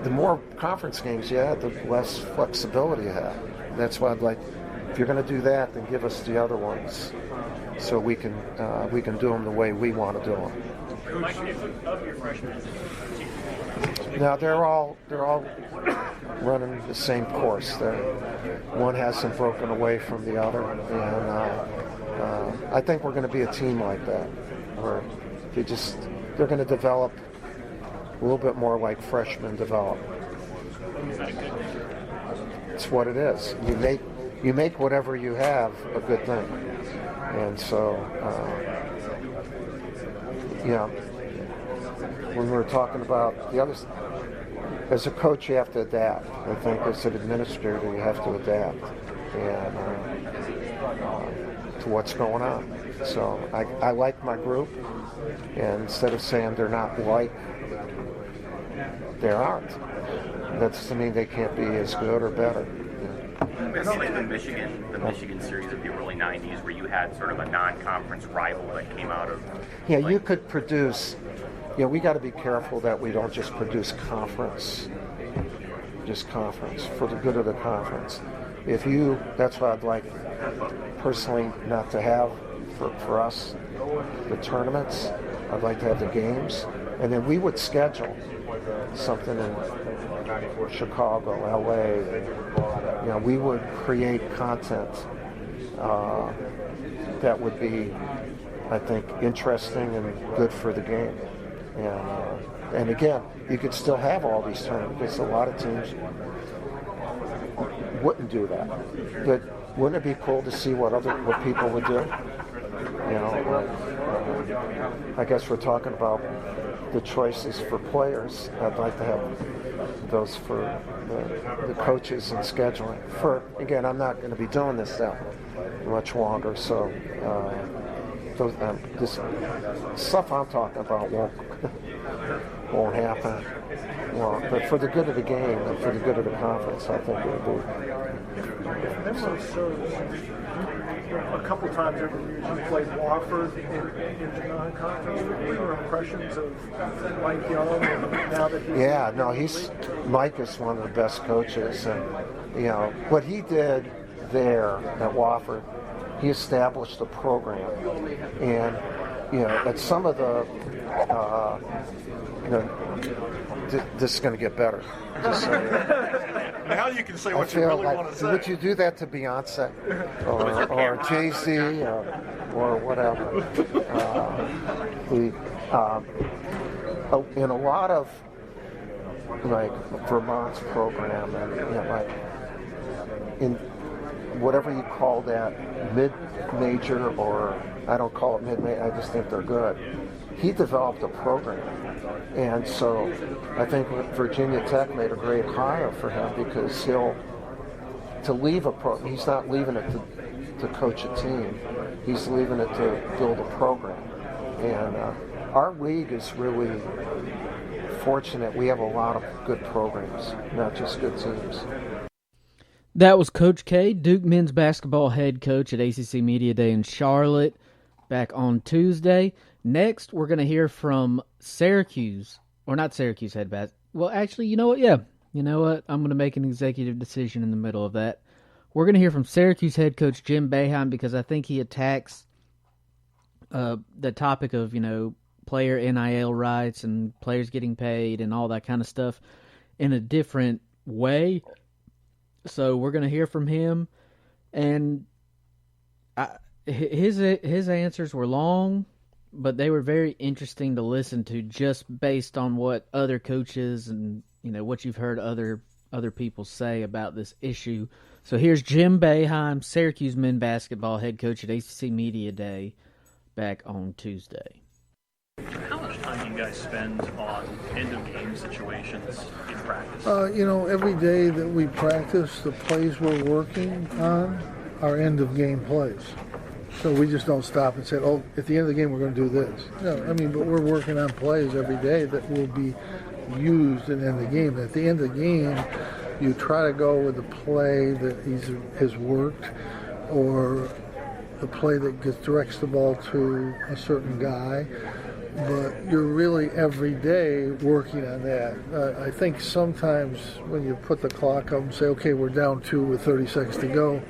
the more conference games you had, the less flexibility you have. That's why I'd like, if you're going to do that, then give us the other ones, so we can do them the way we want to do them. Now they're all running the same course. One hasn't broken away from the other, and I think we're going to be a team like that, where they're going to develop a little bit more like freshmen develop. It's what it is. You make whatever you have a good thing, and so when we were talking about the others. As a coach, you have to adapt. I think as an administrator, you have to adapt to what's going on. So I like my group, and instead of saying they're not like, they aren't. That doesn't mean they can't be as good or better. It's like the Michigan series of the early 90s, where you had sort of a non-conference rival that came out of... Yeah, you could produce... we got to be careful that we don't just produce conference for the good of the conference. That's what I'd like personally not to have for us, the tournaments. I'd like to have the games, and then we would schedule something in Chicago, LA. We would create content that would be, I think, interesting and good for the game. And again, you could still have all these tournaments because a lot of teams wouldn't do that. But wouldn't it be cool to see what people would do? I guess we're talking about the choices for players. I'd like to have those for the coaches and scheduling. Again, I'm not going to be doing this that much longer, so this stuff I'm talking about won't happen. Well, but for the good of the game and for the good of the conference, I think it would be. A couple times every year you played Wofford in the non-conference. What were your impressions of Mike Young now that he's Mike is one of the best coaches, and what he did there at Wofford, he established a program, and at some of the this is going to get better. Now you can say what you really want to say. Would you do that to Beyonce or Jay-Z or whatever? In a lot of Vermont's program, and in whatever you call that, mid-major, or I don't call it mid-major, I just think they're good. He developed a program. And so I think Virginia Tech made a great hire for him because to leave a program, he's not leaving it to coach a team. He's leaving it to build a program. And our league is really fortunate. We have a lot of good programs, not just good teams. That was Coach K, Duke men's basketball head coach at ACC Media Day in Charlotte, back on Tuesday. Next, we're going to hear from Syracuse, or not Syracuse head basketball. Well, actually, you know what? Yeah. You know what? I'm going to make an executive decision in the middle of that. We're going to hear from Syracuse head coach Jim Boeheim because I think he attacks the topic of, player NIL rights and players getting paid and all that kind of stuff in a different way. So we're going to hear from him, and his answers were long, but they were very interesting to listen to just based on what other coaches and what you've heard other people say about this issue. So here's Jim Boeheim, Syracuse men's basketball head coach at ACC Media Day back on Tuesday. How much time do you guys spend on end-of-game situations in practice? Every day that we practice, the plays we're working on are end-of-game plays. So we just don't stop and say, at the end of the game we're going to do this. But we're working on plays every day that will be used in the end of the game. At the end of the game, you try to go with the play that has worked, or the play that directs the ball to a certain guy. But you're really every day working on that. I think sometimes when you put the clock up and say, okay, we're down 2 with 30 seconds to go,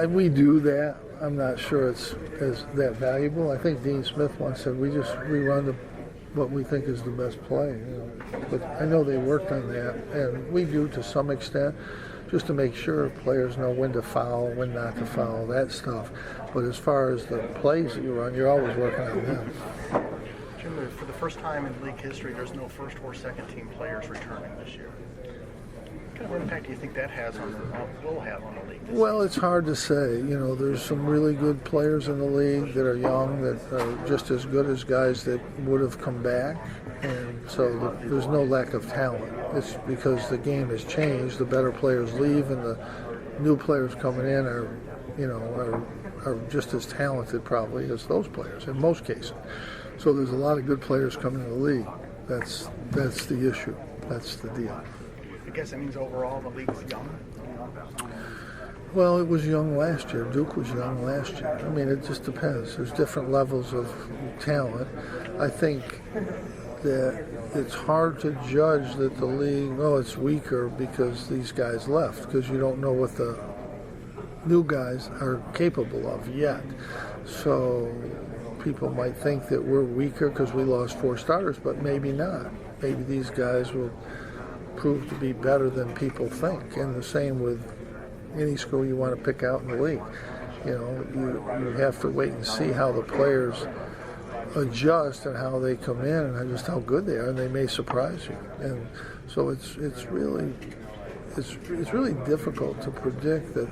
we do that. I'm not sure it's that valuable. I think Dean Smith once said we run what we think is the best play. But I know they worked on that, and we do to some extent, just to make sure players know when to foul, when not to foul, that stuff. But as far as the plays that you run, you're always working on them. Jim, for the first time in league history, there's no first or second team players returning this year. What kind of impact do you think that will have on the league? Well, it's hard to say. There's some really good players in the league that are young, that are just as good as guys that would have come back. And so there's no lack of talent. It's because the game has changed. The better players leave, and the new players coming in are just as talented probably as those players in most cases. So there's a lot of good players coming in the league. That's the issue. That's the deal. I guess that means overall the league's young. Well, it was young last year. Duke was young last year. It just depends. There's different levels of talent. I think that it's hard to judge that the league, it's weaker because these guys left, because you don't know what the new guys are capable of yet. So people might think that we're weaker because we lost 4 starters, but maybe not. Maybe these guys will prove to be better than people think. And the same with any school you want to pick out in the league. You know, you have to wait and see how the players adjust and how they come in and just how good they are, and they may surprise you. And so it's really difficult to predict that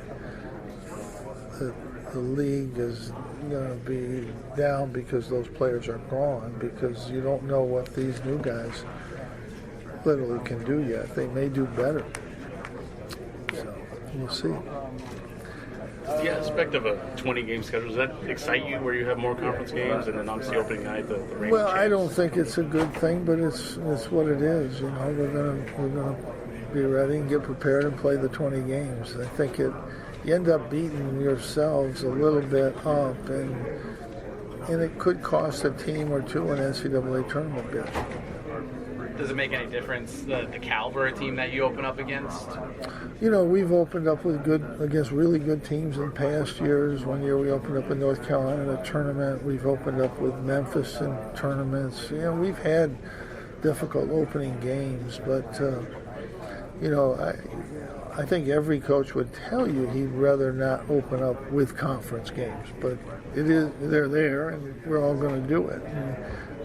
the league is going to be down because those players are gone, because you don't know what these new guys literally can do yet. They may do better. So we'll see. The aspect of a 20-game schedule, does that excite you, where you have more conference games and then obviously opening night, the reigning Well, champs? I don't think it's a good thing, but it's what it is. You know, we're gonna be ready and get prepared and play the 20 games. I think you end up beating yourselves a little bit up, and it could cost a team or two an NCAA tournament bid. Does it make any difference the caliber of team that you open up against? You know, we've opened up against really good teams in past years. One year we opened up in North Carolina in a tournament. We've opened up with Memphis in tournaments. You know, we've had difficult opening games, but you know, I think every coach would tell you he'd rather not open up with conference games, but they're there, and we're all going to do it. And,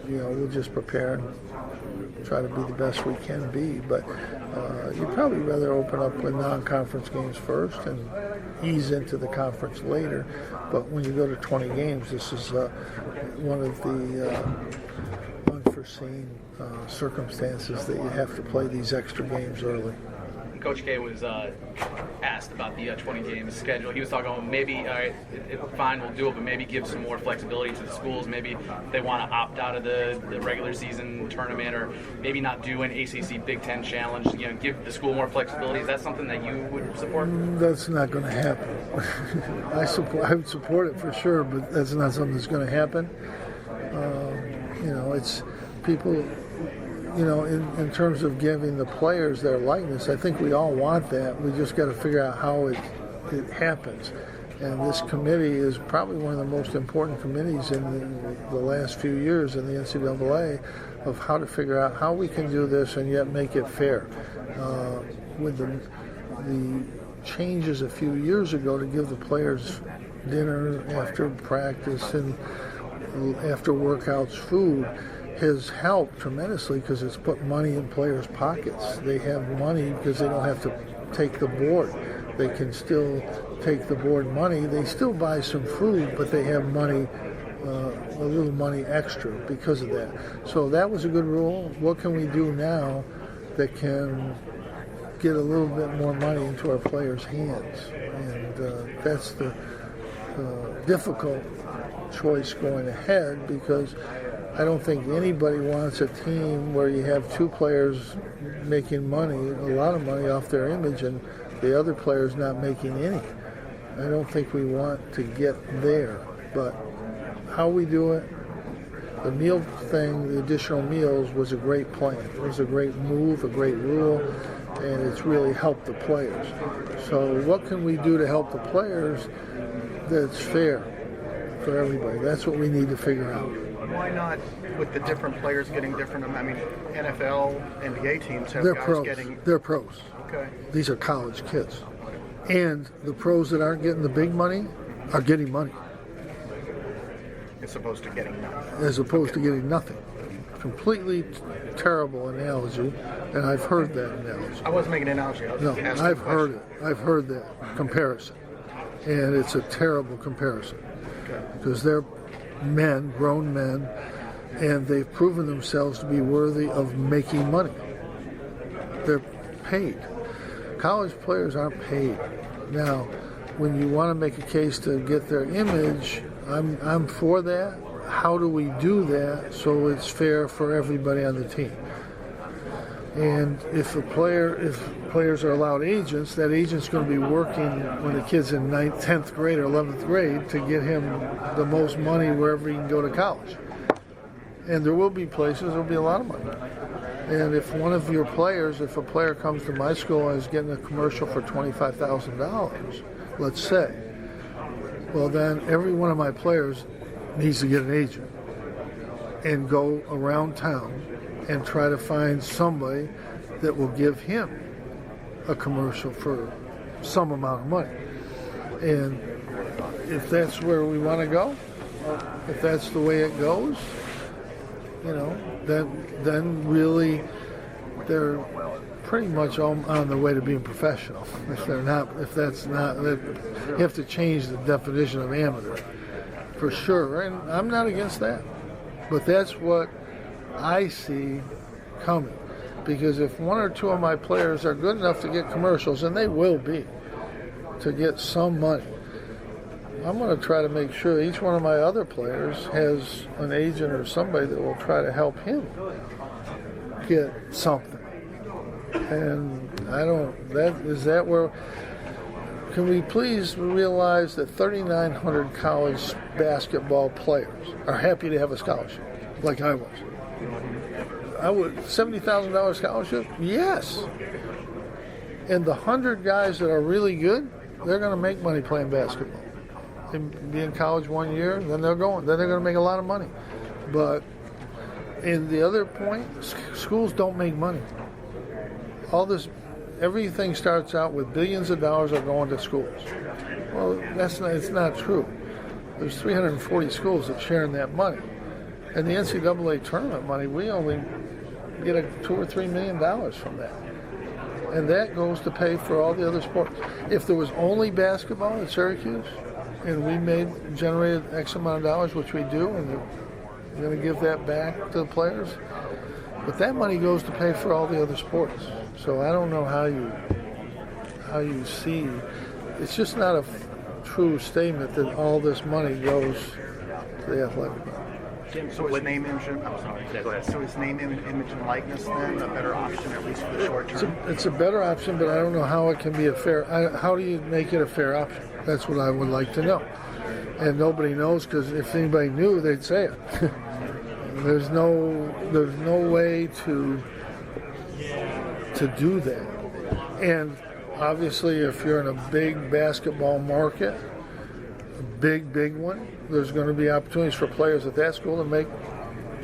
you know, we'll just prepare and try to be the best we can be, but you'd probably rather open up with non-conference games first and ease into the conference later. But when you go to 20 games, this is one of the unforeseen circumstances that you have to play these extra games early. Coach K was asked about the 20-game schedule. He was talking about maybe, all right, fine, we'll do it, but maybe give some more flexibility to the schools. Maybe they want to opt out of the regular season tournament, or maybe not do an ACC Big Ten challenge. You know, give the school more flexibility. Is that something that you would support? That's not going to happen. I would support it for sure, but that's not something that's going to happen. You know, it's people. You know, in terms of giving the players their likeness, I think we all want that. We just got to figure out how it happens. And this committee is probably one of the most important committees in the last few years in the NCAA of how to figure out how we can do this and yet make it fair. With the changes a few years ago to give the players dinner after practice and after workouts, food, has helped tremendously because it's put money in players' pockets. They have money because they don't have to take the board. They can still take the board money. They still buy some food, but they have money, a little money extra because of that. So that was a good rule. What can we do now that can get a little bit more money into our players' hands? And that's the difficult choice going ahead, because I don't think anybody wants a team where you have two players making money, a lot of money off their image, and the other players not making any. I don't think we want to get there. But how we do it, the meal thing, the additional meals, was a great plan. It was a great move, a great rule, and it's really helped the players. So what can we do to help the players that's fair for everybody? That's what we need to figure out. Why not, with the different players getting different? I mean, NFL, NBA teams have They're guys pros. getting... They're pros. Okay. These are college kids. And the pros that aren't getting the big money are getting money. As opposed to getting nothing. As opposed to getting nothing. Completely terrible analogy, and I've heard that analogy. I wasn't making an analogy. I was just asking I've heard it. I've heard that comparison. And it's a terrible comparison. Okay. Because they're men, grown men, and they've proven themselves to be worthy of making money. They're paid. College players aren't paid. Now, when you want to make a case to get their image, I'm for that. How do we do that so it's fair for everybody on the team? And if players are allowed agents, that agent's going to be working when the kid's in 9th, 10th grade or 11th grade to get him the most money wherever he can go to college. And there will be places, there'll be a lot of money. And if one of your players, if a player comes to my school and is getting a commercial for $25,000, let's say, well then every one of my players needs to get an agent and go around town and try to find somebody that will give him a commercial for some amount of money. And if that's where we want to go, if that's the way it goes, then really they're pretty much on the way to being professional. If that's not, you have to change the definition of amateur, for sure. And I'm not against that, but that's what I see coming. Because if one or two of my players are good enough to get commercials, and they will be, to get some money, I'm going to try to make sure each one of my other players has an agent or somebody that will try to help him get something. And is that where, can we please realize that 3,900 college basketball players are happy to have a scholarship, like I was. I would, $70,000 scholarship? Yes. And the 100 guys that are really good, they're going to make money playing basketball. They be in college 1 year, then they're going to make a lot of money. But in the other point, schools don't make money. Everything starts out with billions of dollars are going to schools. Well, it's not true. There's 340 schools that share in that money. And the NCAA tournament money, we only get $2 or $3 million from that. And that goes to pay for all the other sports. If there was only basketball at Syracuse, and we generated X amount of dollars, which we do, and we're going to give that back to the players, but that money goes to pay for all the other sports. So I don't know how you see. It's just not a true statement that all this money goes to the athletic. So is name, image, So is name, image, and likeness then a better option, at least for the short term? It's a better option, but I don't know how it can be a fair. How do you make it a fair option? That's what I would like to know. And nobody knows, because if anybody knew, they'd say it. There's no way to do that. And obviously, if you're in a big basketball market, a big one, there's going to be opportunities for players at that school to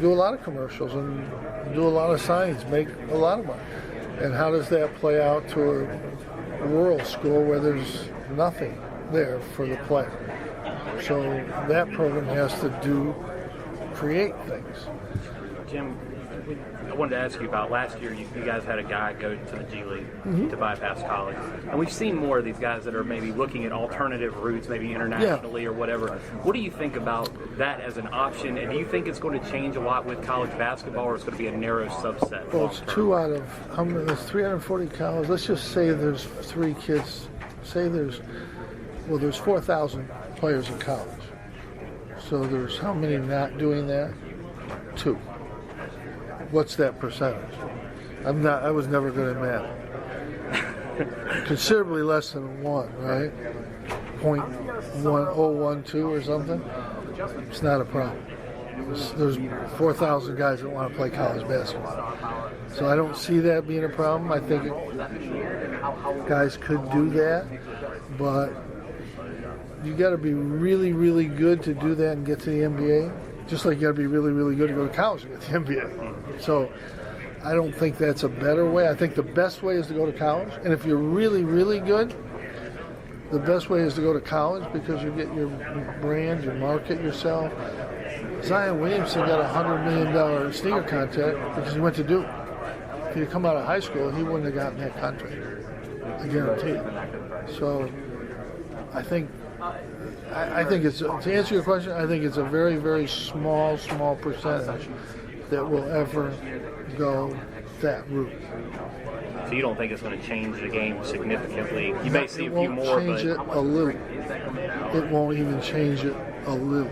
do a lot of commercials and do a lot of signs, make a lot of money. And how does that play out to a rural school where there's nothing there for the player? So that program has to create things. Jim, I wanted to ask you about last year. You guys had a guy go to the G League to bypass college, and we've seen more of these guys that are maybe looking at alternative routes, maybe internationally or whatever. What do you think about that as an option, and do you think it's going to change a lot with college basketball, or it's going to be a narrow subset? Well, it's 2 out of how many? There's 340 colleges. Let's just say there's 3 kids. Say there's 4,000 players in college. So there's how many not doing that? 2. What's that percentage? I was never good at math. Considerably less than 1, right? 0.1012 or something. It's not a problem. There's 4,000 guys that want to play college basketball. So I don't see that being a problem. I think guys could do that, but you got to be really, really good to do that and get to the NBA. Just like you got to be really, really good to go to college and get to the NBA. So I don't think that's a better way. I think the best way is to go to college. And if you're really, really good, the best way is to go to college because you get your brand, you market yourself. Zion Williamson got a $100 million sneaker contract because he went to Duke. If he'd come out of high school, he wouldn't have gotten that contract. I guarantee it. So I think it's, to answer your question, I think it's a very, very small percentage that will ever go that route. So you don't think it's going to change the game significantly? You may see a few more, but... It won't change it a little. It won't even change it a little.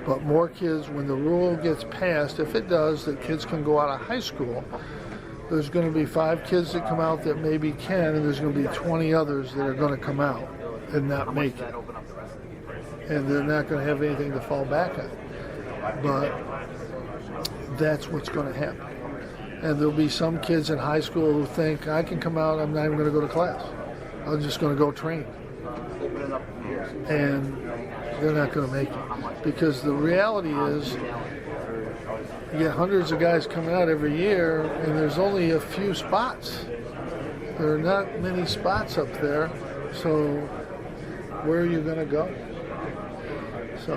But more kids, when the rule gets passed, if it does, that kids can go out of high school, there's going to be 5 kids that come out that maybe can, and there's going to be 20 others that are going to come out and not make it. And they're not going to have anything to fall back on. But that's what's going to happen. And there'll be some kids in high school who think, I can come out, I'm not even going to go to class. I'm just going to go train. And they're not going to make it. Because the reality is, you get hundreds of guys coming out every year, and there's only a few spots. There are not many spots up there, so where are you going to go? So,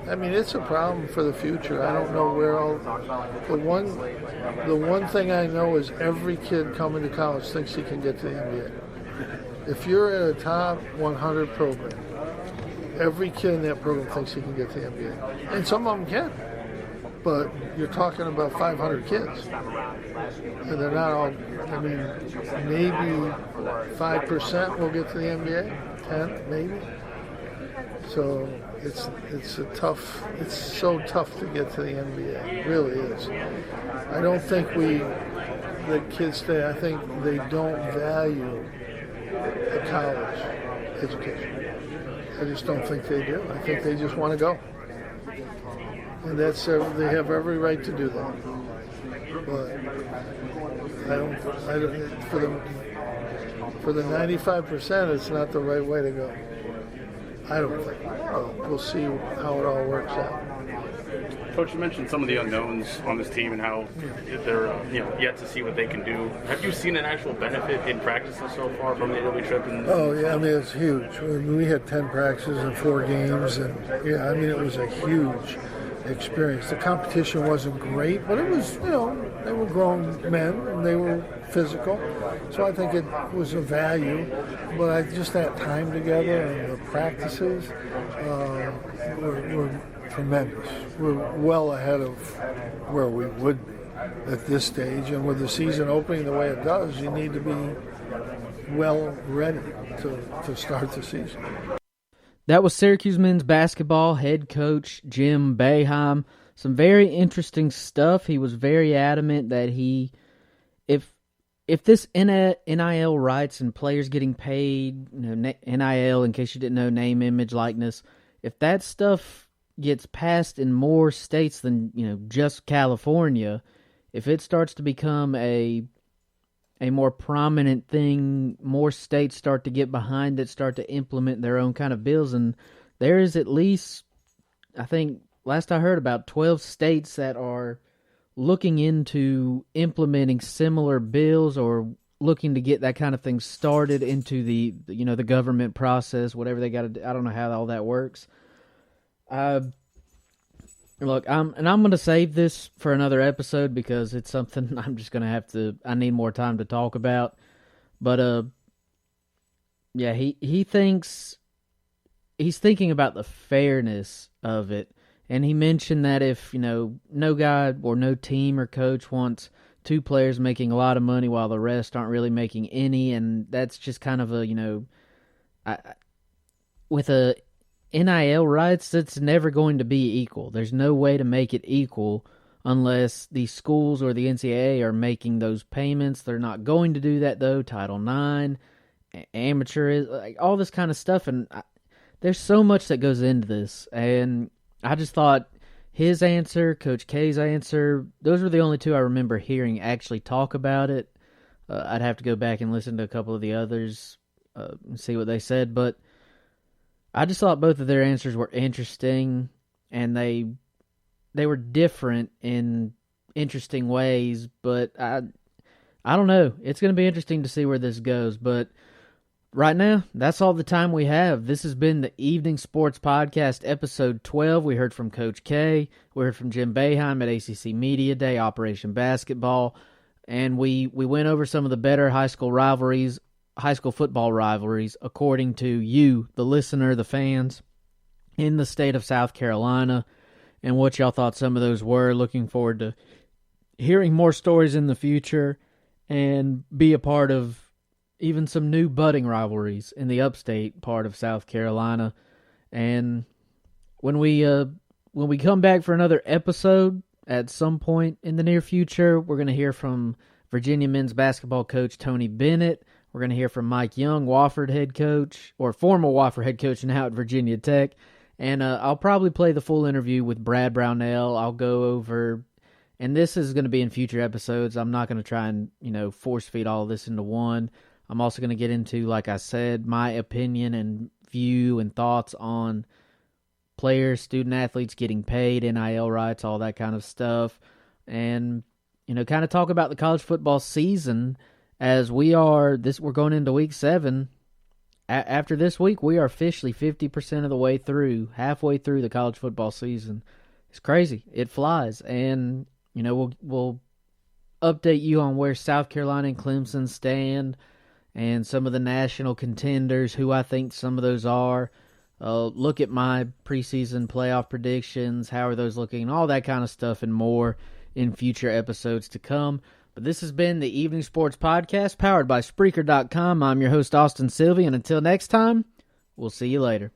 I mean, it's a problem for the future. I don't know where all... The one thing I know is every kid coming to college thinks he can get to the NBA. If you're at a top 100 program, every kid in that program thinks he can get to the NBA. And some of them can. But you're talking about 500 kids. And they're not all... I mean, maybe 5% will get to the NBA. 10, maybe. So it's so tough to get to the NBA. It really is. I don't think the kids stay. I think they don't value a college education. I just don't think they do. I think they just want to go. And that's they have every right to do that. But I don't for the 95%, it's not the right way to go. I don't think. We'll see how it all works out. Coach, you mentioned some of the unknowns on this team and how they're yet to see what they can do. Have you seen an actual benefit in practices so far from the early trip? Oh yeah, I mean it's huge. We had 10 practices and 4 games, and yeah, I mean it was a huge experience. The competition wasn't great, but it was, they were grown men and they were physical, so I think it was a value. But just that time together and the practices were tremendous. We're well ahead of where we would be at this stage, and with the season opening the way it does, you need to be well ready to start the season. That was Syracuse men's basketball head coach Jim Boeheim. Some very interesting stuff. He was very adamant that if this NIL rights and players getting paid, NIL, in case you didn't know, name, image, likeness, if that stuff gets passed in more states than just California, if it starts to become a more prominent thing, more states start to get behind it, start to implement their own kind of bills, and there is at least, I think, last I heard, about 12 states that are looking into implementing similar bills or looking to get that kind of thing started into the government process, whatever they got to do. I don't know how all that works. Look, I'm going to save this for another episode because it's something I'm just going to I need more time to talk about. But, yeah, he's thinking about the fairness of it. And he mentioned that if, no guy or no team or coach wants 2 players making a lot of money while the rest aren't really making any, and that's just kind of with a NIL rights, it's never going to be equal. There's no way to make it equal unless the schools or the NCAA are making those payments. They're not going to do that, though. Title IX, amateur, all this kind of stuff, and there's so much that goes into this, and I just thought his answer, Coach K's answer, those were the only 2 I remember hearing actually talk about it. I'd have to go back and listen to a couple of the others and see what they said, but I just thought both of their answers were interesting, and they were different in interesting ways, but I don't know. It's going to be interesting to see where this goes, but right now, that's all the time we have. This has been the Evening Sports Podcast, episode 12. We heard from Coach K. We heard from Jim Boeheim at ACC Media Day, Operation Basketball. And we went over some of the better high school football rivalries, according to you, the listener, the fans, in the state of South Carolina, and what y'all thought some of those were. Looking forward to hearing more stories in the future and be a part of even some new budding rivalries in the upstate part of South Carolina. And when we come back for another episode at some point in the near future, we're going to hear from Virginia men's basketball coach Tony Bennett. We're going to hear from Mike Young, Wofford head coach, or former Wofford head coach now at Virginia Tech. And I'll probably play the full interview with Brad Brownell. I'll go over, and this is going to be in future episodes. I'm not going to try and, force feed all of this into one. I'm also going to get into, like I said, my opinion and view and thoughts on players, student athletes getting paid, NIL rights, all that kind of stuff. And, kind of talk about the college football season as we're going into week 7. After this week, we are officially 50% of the way through, halfway through the college football season. It's crazy. It flies. And, we'll update you on where South Carolina and Clemson stand and some of the national contenders, who I think some of those are. Look at my preseason playoff predictions. How are those looking? All that kind of stuff and more in future episodes to come. But this has been the Evening Sports Podcast, powered by Spreaker.com. I'm your host, Austin Sylvie, and until next time, we'll see you later.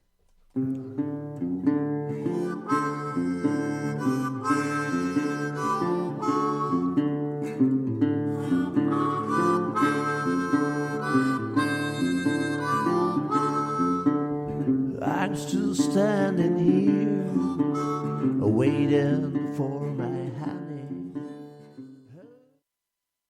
I'm still standing here, waiting for